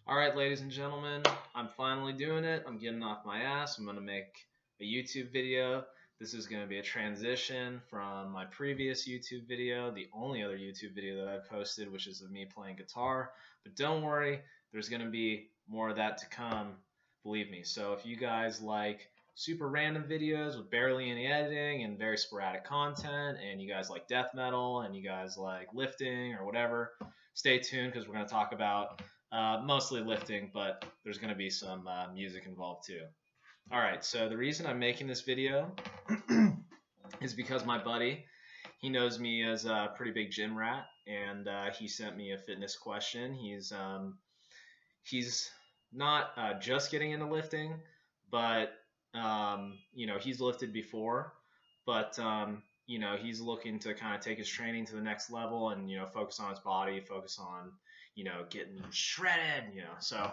Alright, ladies and gentlemen, I'm finally doing it. I'm getting off my ass. I'm going to make a YouTube video. This is going to be a transition from my previous YouTube video, the only other YouTube video that I've posted, which is of me playing guitar. But don't worry, there's going to be more of that to come, believe me. So if you guys like super random videos with barely any editing and very sporadic content, and you guys like death metal, and you guys like lifting or whatever, stay tuned because we're going to talk about mostly lifting, but there's going to be some music involved too. Alright, so the reason I'm making this video is because my buddy, he knows me as a pretty big gym rat, and he sent me a fitness question. He's not just getting into lifting, but he's lifted before, but he's looking to kind of take his training to the next level and focus on his body, focus on getting shredded, so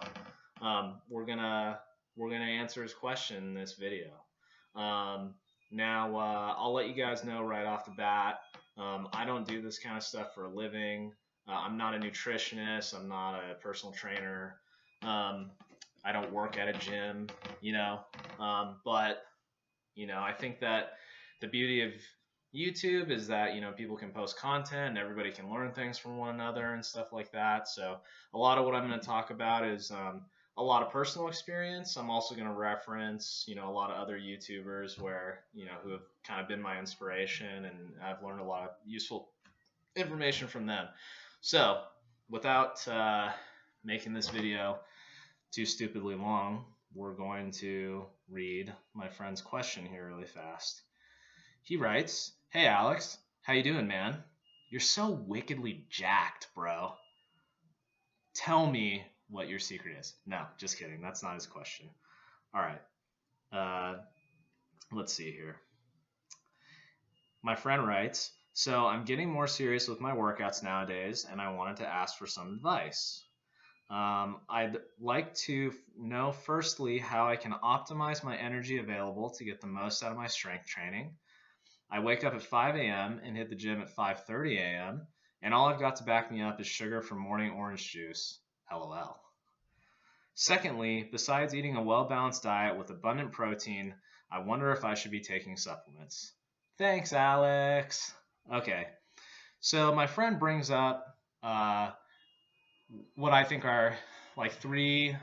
we're gonna answer his question in this video. Now I'll let you guys know right off the bat, I don't do this kind of stuff for a living. I'm not a nutritionist, I'm not a personal trainer, I don't work at a gym, but I think that the beauty of YouTube is that people can post content and everybody can learn things from one another and stuff like that. So a lot of what I'm going to talk about is a lot of personal experience. I'm also going to reference a lot of other YouTubers where who have kind of been my inspiration, and I've learned a lot of useful information from them. So without making this video too stupidly long, we're going to read my friend's question here really fast. He writes, "Hey Alex, how you doing, man? You're so wickedly jacked, bro. Tell me what your secret is." No, just kidding. That's not his question. All right. Let's see here. My friend writes, "So I'm getting more serious with my workouts nowadays, and I wanted to ask for some advice. I'd like to know firstly how I can optimize my energy available to get the most out of my strength training. I wake up at 5 a.m. and hit the gym at 5:30 a.m. and all I've got to back me up is sugar from morning orange juice. LOL. Secondly, besides eating a well-balanced diet with abundant protein, I wonder if I should be taking supplements. Thanks, Alex." Okay, so my friend brings up what I think are like three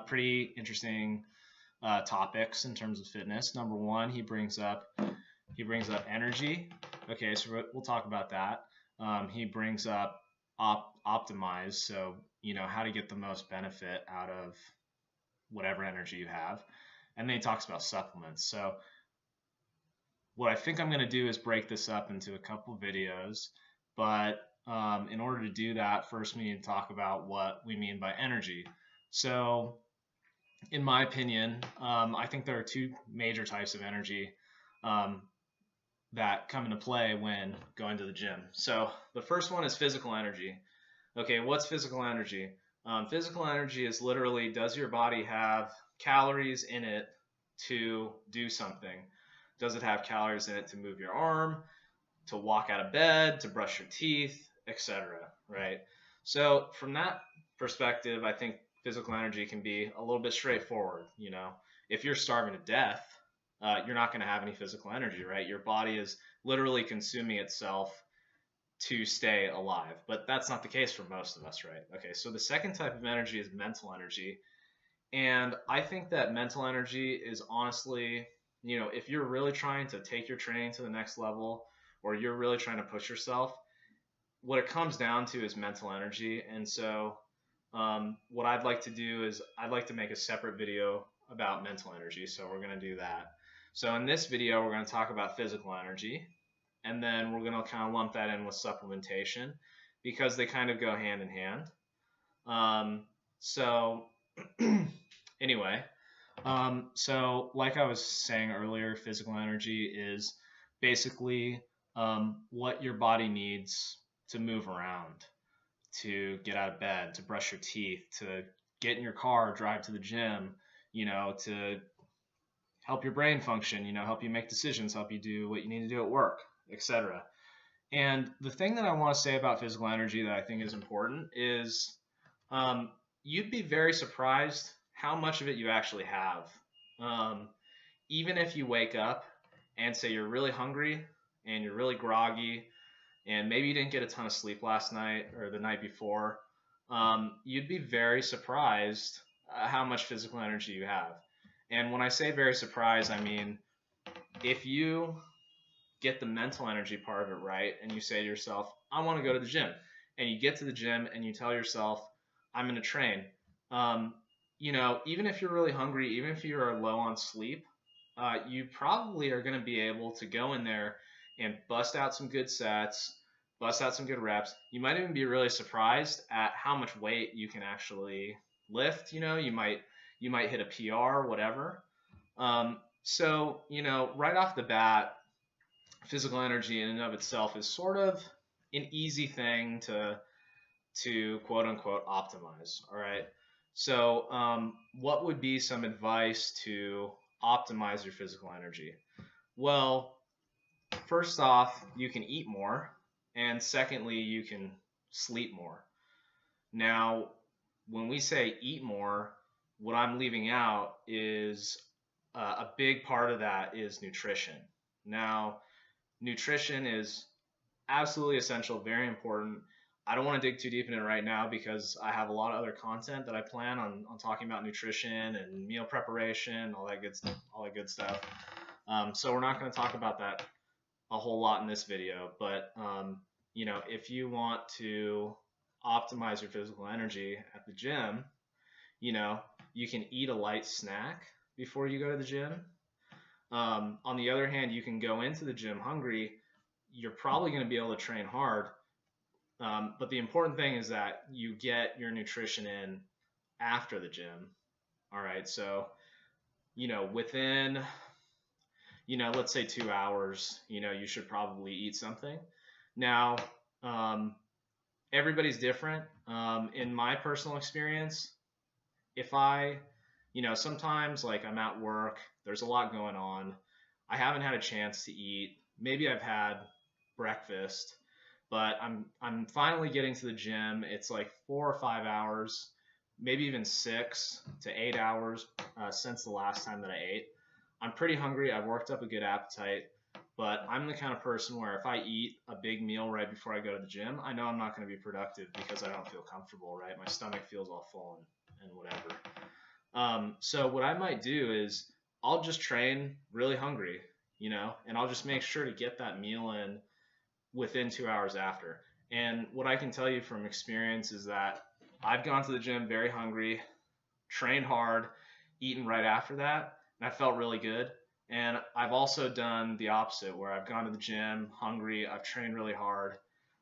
pretty interesting topics in terms of fitness. Number one, he brings up energy. Okay, so we'll talk about that. He brings up optimize, so how to get the most benefit out of whatever energy you have. And then he talks about supplements. So what I think I'm going to do is break this up into a couple videos, but in order to do that, first we need to talk about what we mean by energy. So in my opinion, I think there are two major types of energy that come into play when going to the gym. So the first one is physical energy. Okay, what's physical energy? Physical energy is literally, does your body have calories in it to do something? Does it have calories in it to move your arm, to walk out of bed, to brush your teeth, etc., right? So from that perspective, I think physical energy can be a little bit straightforward. If you're starving to death, you're not going to have any physical energy, right? Your body is literally consuming itself to stay alive, but that's not the case for most of us, right? Okay, so the second type of energy is mental energy, and I think that mental energy is honestly, if you're really trying to take your training to the next level, or you're really trying to push yourself, what it comes down to is mental energy. And so what I'd like to do is I'd like to make a separate video about mental energy, so we're going to do that. So in this video, we're going to talk about physical energy, and then we're going to kind of lump that in with supplementation because they kind of go hand in hand. Anyway, so like I was saying earlier, physical energy is basically what your body needs to move around, to get out of bed, to brush your teeth, to get in your car, drive to the gym, to help your brain function, help you make decisions, help you do what you need to do at work, etc. And the thing that I want to say about physical energy that I think is important is you'd be very surprised how much of it you actually have. Um, Even if you wake up and say you're really hungry and you're really groggy and maybe you didn't get a ton of sleep last night or the night before, you'd be very surprised how much physical energy you have. And when I say very surprised, I mean if you get the mental energy part of it right and you say to yourself, I want to go to the gym, and you get to the gym and you tell yourself, I'm going to train. Um, Even if you're really hungry, even if you are low on sleep, you probably are going to be able to go in there and bust out some good sets, bust out some good reps. You might even be really surprised at how much weight you can actually lift. You might hit a PR, whatever. Right off the bat, physical energy in and of itself is sort of an easy thing to quote unquote optimize. All right. So, what would be some advice to optimize your physical energy? Well, first off, you can eat more, and secondly, you can sleep more. Now, when we say eat more, what I'm leaving out is a big part of that is nutrition. Now, nutrition is absolutely essential, very important. I don't want to dig too deep in it right now because I have a lot of other content that I plan on talking about nutrition and meal preparation, all that good stuff. So we're not going to talk about that a whole lot in this video, but if you want to optimize your physical energy at the gym, you can eat a light snack before you go to the gym. On the other hand, you can go into the gym hungry. You're probably going to be able to train hard, but the important thing is that you get your nutrition in after the gym. All right, so within let's say 2 hours, you should probably eat something. Now, everybody's different. In my personal experience, if sometimes like I'm at work, there's a lot going on. I haven't had a chance to eat. Maybe I've had breakfast, but I'm finally getting to the gym. It's like 4 or 5 hours, maybe even 6 to 8 hours since the last time that I ate. I'm pretty hungry. I've worked up a good appetite, but I'm the kind of person where if I eat a big meal right before I go to the gym, I know I'm not going to be productive because I don't feel comfortable, right? My stomach feels all full and whatever. So what I might do is I'll just train really hungry, and I'll just make sure to get that meal in within 2 hours after. And what I can tell you from experience is that I've gone to the gym very hungry, trained hard, eaten right after that, and I felt really good. And I've also done the opposite where I've gone to the gym hungry, I've trained really hard,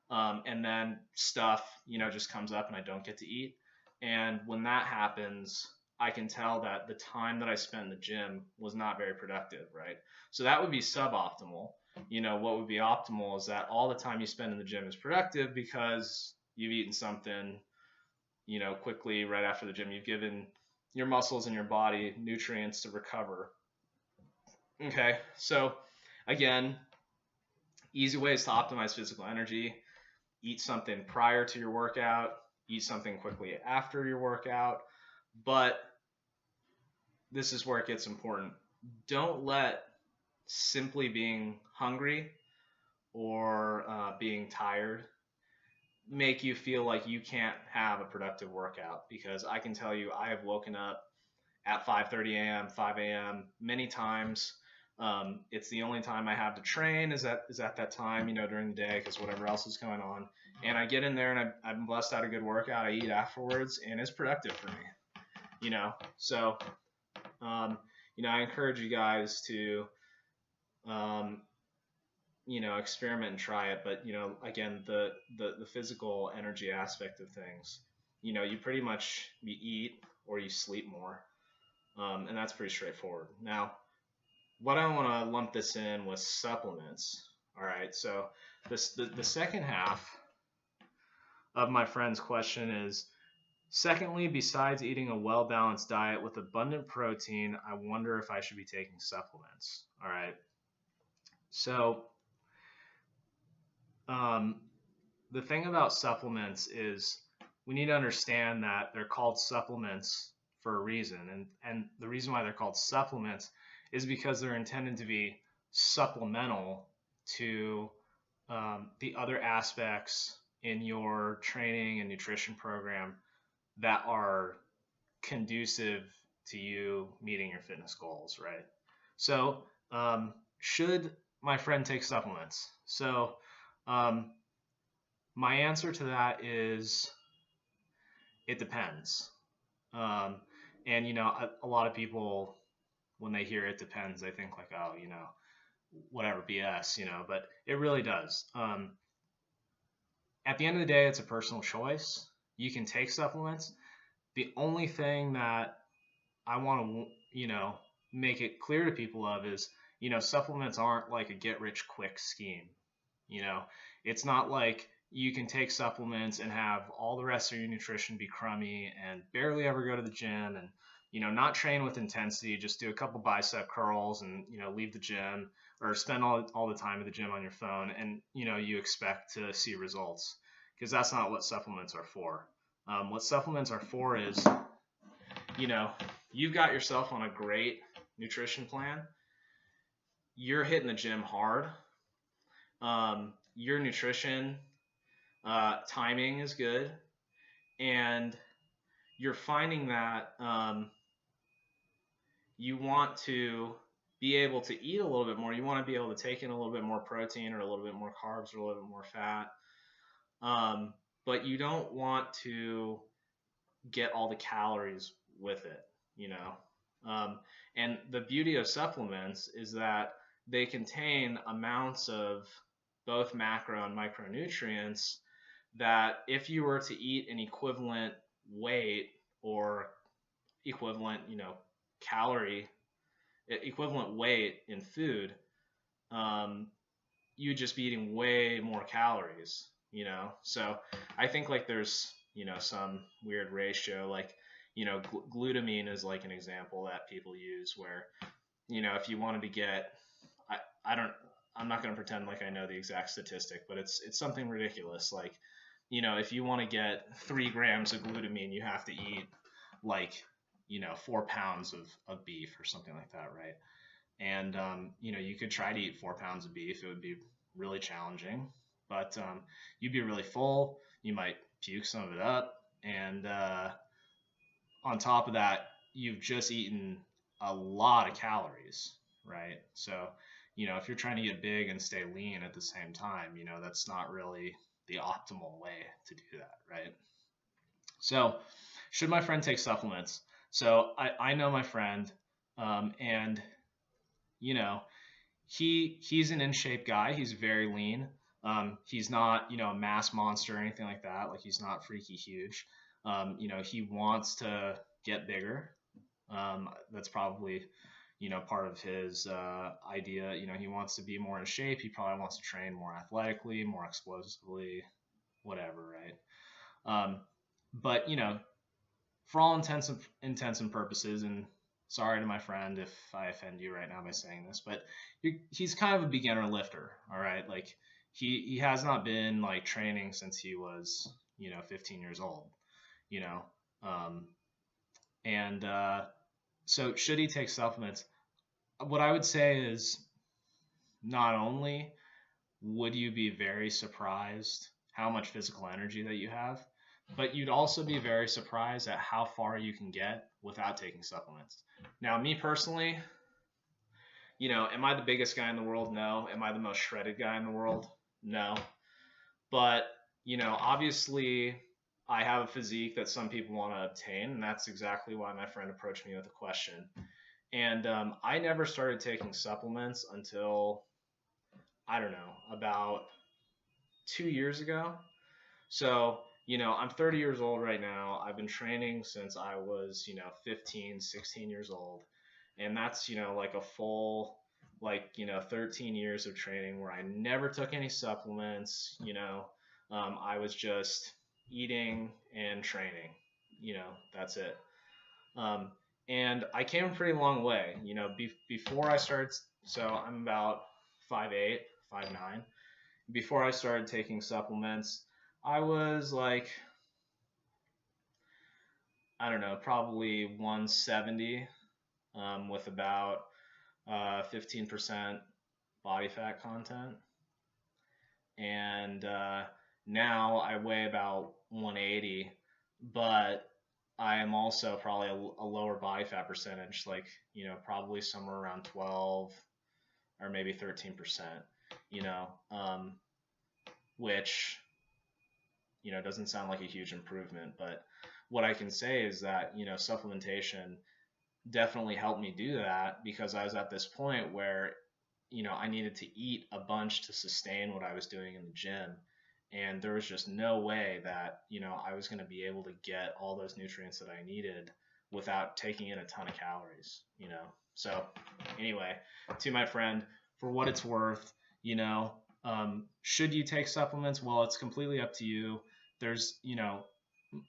and then stuff, just comes up and I don't get to eat. And when that happens, I can tell that the time that I spent in the gym was not very productive, right? So that would be suboptimal. What would be optimal is that all the time you spend in the gym is productive because you've eaten something, quickly right after the gym. You've given your muscles and your body nutrients to recover. Okay, so again, easy ways to optimize physical energy: eat something prior to your workout, eat something quickly after your workout. But this is where it gets important. Don't let simply being hungry or being tired make you feel like you can't have a productive workout, because I can tell you I have woken up at 5:30 a.m., 5 a.m. many times. It's the only time I have to train is at that time, during the day, because whatever else is going on. And I get in there and I'm blessed out a good workout. I eat afterwards and it's productive for me, So, I encourage you guys to, experiment and try it. But, again, the physical energy aspect of things, you pretty much, you eat or you sleep more. And that's pretty straightforward. Now, what I want to lump this in with supplements. All right, so the second half of my friend's question is, secondly, besides eating a well-balanced diet with abundant protein, I wonder if I should be taking supplements. All right, so the thing about supplements is we need to understand that they're called supplements for a reason. And the reason why they're called supplements is because they're intended to be supplemental to the other aspects in your training and nutrition program that are conducive to you meeting your fitness goals, right? So, should my friend take supplements? So, um, my answer to that is it depends. Um, and a lot of people, when they hear it depends, they think like, oh, whatever BS, but it really does. At the end of the day, it's a personal choice. You can take supplements. The only thing that I want to, make it clear to people of is, supplements aren't like a get rich quick scheme. You know, it's not like you can take supplements and have all the rest of your nutrition be crummy and barely ever go to the gym and, not train with intensity, just do a couple bicep curls and, leave the gym or spend all the time at the gym on your phone and, you expect to see results, because that's not what supplements are for. What supplements are for is, you've got yourself on a great nutrition plan. You're hitting the gym hard. Your nutrition timing is good, and you're finding that you want to be able to eat a little bit more. You want to be able to take in a little bit more protein or a little bit more carbs or a little bit more fat, but you don't want to get all the calories with it, and the beauty of supplements is that they contain amounts of both macro and micronutrients that if you were to eat an equivalent weight or equivalent, equivalent weight in food, you'd just be eating way more calories, So I think like there's, some weird ratio, like, glutamine is like an example that people use where, if you wanted to get, I'm not going to pretend like I know the exact statistic, but it's something ridiculous. Like, if you want to get 3 grams of glutamine, you have to eat like, 4 pounds of beef or something like that, right? And, you could try to eat 4 pounds of beef. It would be really challenging, but you'd be really full. You might puke some of it up. And on top of that, you've just eaten a lot of calories, right? So, if you're trying to get big and stay lean at the same time, that's not really the optimal way to do that, right? So, should my friend take supplements? So, I know my friend, and, he's an in-shape guy. He's very lean. He's not, a mass monster or anything like that. Like, he's not freaky huge. He wants to get bigger. That's probably, part of his idea. He wants to be more in shape. He probably wants to train more athletically, more explosively, whatever, right? But, for all intents and purposes, and sorry to my friend if I offend you right now by saying this, but he's kind of a beginner lifter, all right? Like, he has not been, like, training since he was, 15 years old, and so should he take supplements? What I would say is not only would you be very surprised how much physical energy that you have, but you'd also be very surprised at how far you can get without taking supplements. Now, me personally, am I the biggest guy in the world? No. Am I the most shredded guy in the world? No. But, obviously I have a physique that some people want to obtain, and that's exactly why my friend approached me with a question. And I never started taking supplements until, I don't know, about 2 years ago. So, I'm 30 years old right now. I've been training since I was, 15, 16 years old. And that's, like a full, 13 years of training where I never took any supplements. I was just eating and training, that's it. And I came a pretty long way, before I started. So I'm about 5'8", 5'9". Before I started taking supplements, I was like I don't know, probably 170 with about 15% body fat content. And now I weigh about 180, but I am also probably a lower body fat percentage, like, probably somewhere around 12 or maybe 13%, which, doesn't sound like a huge improvement. But what I can say is that, supplementation definitely helped me do that, because I was at this point where, I needed to eat a bunch to sustain what I was doing in the gym. And there was just no way that, I was going to be able to get all those nutrients that I needed without taking in a ton of calories, So anyway, to my friend, for what it's worth, should you take supplements? Well, it's completely up to you. There's,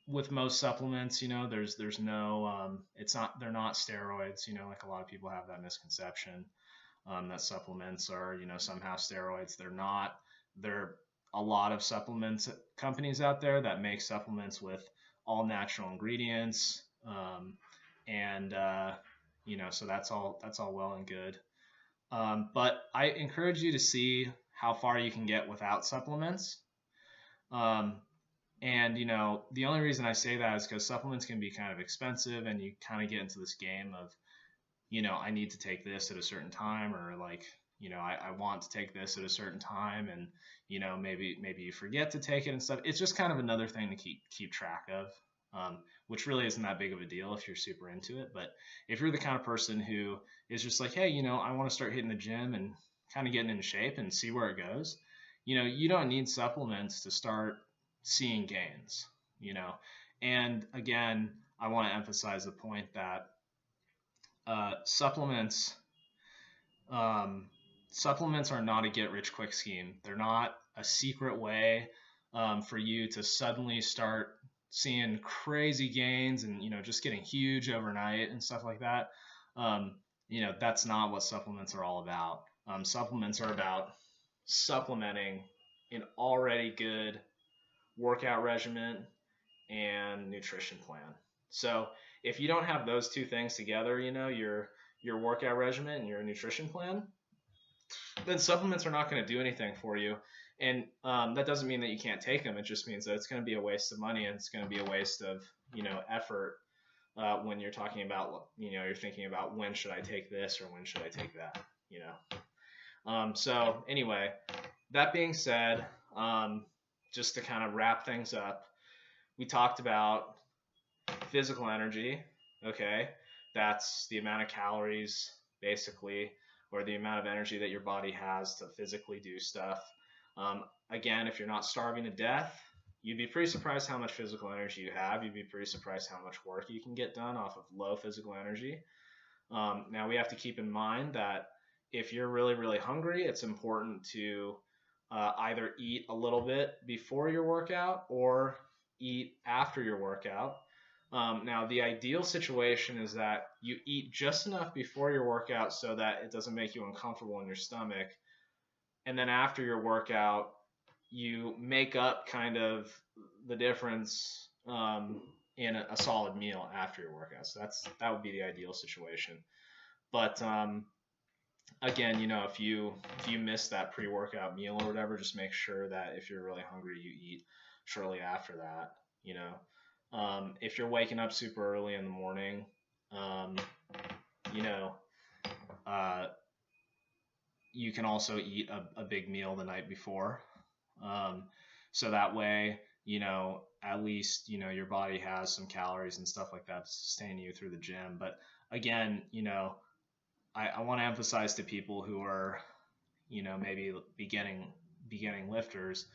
with most supplements, there's no, they're not steroids, like a lot of people have that misconception, that supplements are, somehow steroids. They're not. There are a lot of supplements companies out there that make supplements with all natural ingredients. So that's all well and good. But I encourage you to see how far you can get without supplements. And, the only reason I say that is because supplements can be kind of expensive, and you kind of get into this game of, I need to take this at a certain time, or like, I want to take this at a certain time, and, maybe you forget to take it and stuff. It's just kind of another thing to keep track of, which really isn't that big of a deal if you're super into it. But if you're the kind of person who is just like, hey, I want to start hitting the gym and kind of getting in shape and see where it goes, you don't need supplements to start seeing gains, And again, I want to emphasize the point that supplements are not a get-rich-quick scheme. They're not a secret way for you to suddenly start seeing crazy gains and, just getting huge overnight and stuff like that. That's not what supplements are all about. Supplements are about supplementing an already good workout regimen and nutrition plan. So if you don't have those two things together, your workout regimen and your nutrition plan, then supplements are not going to do anything for you. And that doesn't mean that you can't take them. It just means that it's going to be a waste of money, and it's going to be a waste of, effort when you're talking about, you're thinking about when should I take this or when should I take that, So anyway, that being said, just to kind of wrap things up, we talked about physical energy, okay? That's the amount of calories, basically, or the amount of energy that your body has to physically do stuff. Again, if you're not starving to death, you'd be pretty surprised how much physical energy you have. You'd be pretty surprised how much work you can get done off of low physical energy. Now, we have to keep in mind that if you're really, really hungry, it's important to either eat a little bit before your workout or eat after your workout. Now, the ideal situation is that you eat just enough before your workout so that it doesn't make you uncomfortable in your stomach. And then after your workout, you make up kind of the difference in a solid meal after your workout. So that would be the ideal situation. But again, if you miss that pre-workout meal or whatever, just make sure that if you're really hungry, you eat shortly after that. If you're waking up super early in the morning, you can also eat a big meal the night before. So that way, at least, your body has some calories and stuff like that to sustain you through the gym. But again, I want to emphasize to people who are, maybe beginning lifters,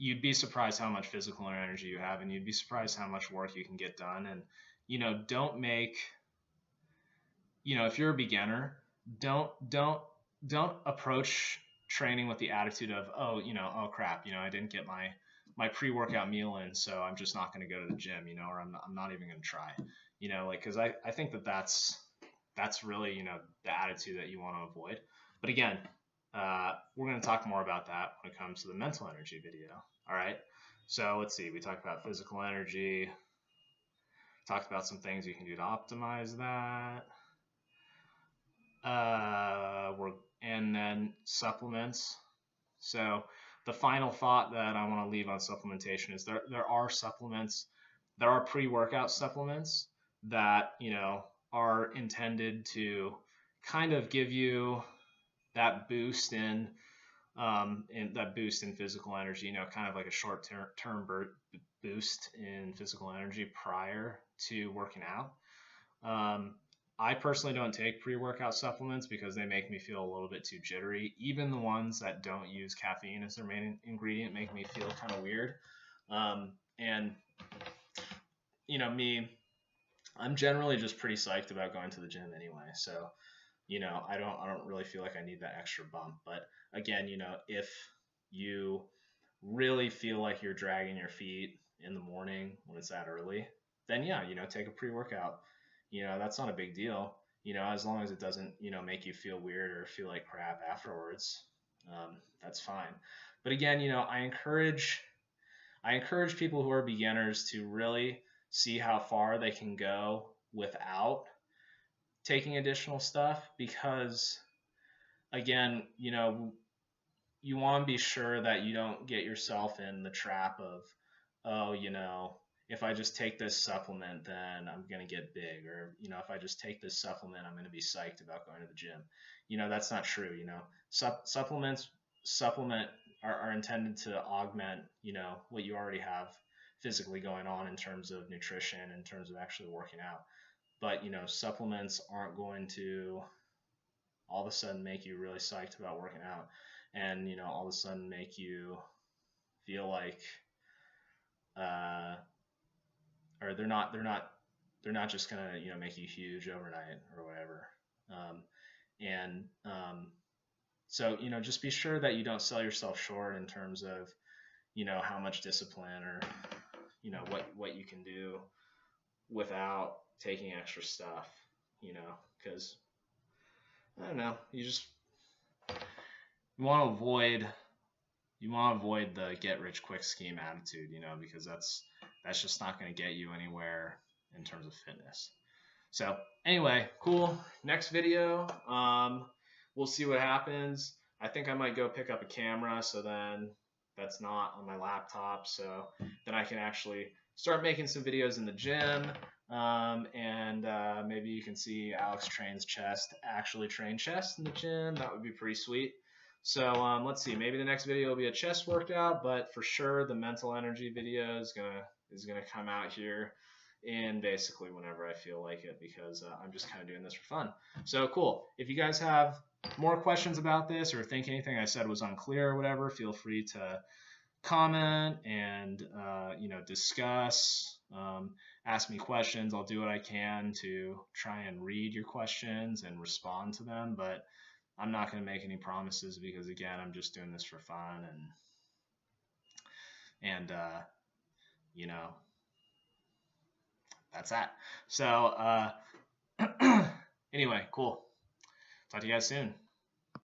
you'd be surprised how much physical energy you have, and you'd be surprised how much work you can get done. And, don't make, if you're a beginner, don't approach training with the attitude of, oh crap, I didn't get my pre-workout meal in, so I'm just not going to go to the gym, or I'm not even going to try, cause I think that's really, the attitude that you want to avoid. But again, we're going to talk more about that when it comes to the mental energy video. All right. So let's see. We talked about physical energy. Talked about some things you can do to optimize that. And then supplements. So the final thought that I want to leave on supplementation is there are supplements, there are pre-workout supplements that, you know, are intended to kind of give you that boost in physical energy, you know, kind of like a short-term boost in physical energy prior to working out. I personally don't take pre-workout supplements because they make me feel a little bit too jittery. Even the ones that don't use caffeine as their main ingredient make me feel kind of weird. And you know, I'm generally just pretty psyched about going to the gym anyway. So, you know, I don't really feel like I need that extra bump. But again, you know, if you really feel like you're dragging your feet in the morning when it's that early, then yeah, you know, take a pre-workout. You know, that's not a big deal, you know, as long as it doesn't, you know, make you feel weird or feel like crap afterwards. That's fine. But again, you know, I encourage people who are beginners to really see how far they can go without taking additional stuff, because again, you know, you want to be sure that you don't get yourself in the trap of, oh, you know, if I just take this supplement, then I'm going to get big. Or, you know, if I just take this supplement, I'm going to be psyched about going to the gym. You know, that's not true. You know, supplements are intended to augment, you know, what you already have physically going on in terms of nutrition, in terms of actually working out. But, you know, supplements aren't going to all of a sudden make you really psyched about working out, and, you know, all of a sudden make you feel like, or they're not just gonna, you know, make you huge overnight or whatever. So, you know, just be sure that you don't sell yourself short in terms of, you know, how much discipline or, you know, what you can do without taking extra stuff, you know, because I don't know, you want to avoid the get rich quick scheme attitude, you know, because that's just not going to get you anywhere in terms of fitness. So anyway, cool. Next video, we'll see what happens. I think I might go pick up a camera, so then that's not on my laptop, so then I can actually start making some videos in the gym, and maybe you can see AlexTrainsChest actually train chest in the gym. That would be pretty sweet. So let's see, maybe the next video will be a chest workout, but for sure the mental energy video is gonna come out here in basically whenever I feel like it, because I'm just kind of doing this for fun. So cool. If you guys have more questions about this or think anything I said was unclear or whatever, feel free to comment and you know, discuss, ask me questions. I'll do what I can to try and read your questions and respond to them, but I'm not going to make any promises because, again, I'm just doing this for fun, and you know, that's that. So anyway, cool. Talk to you guys soon.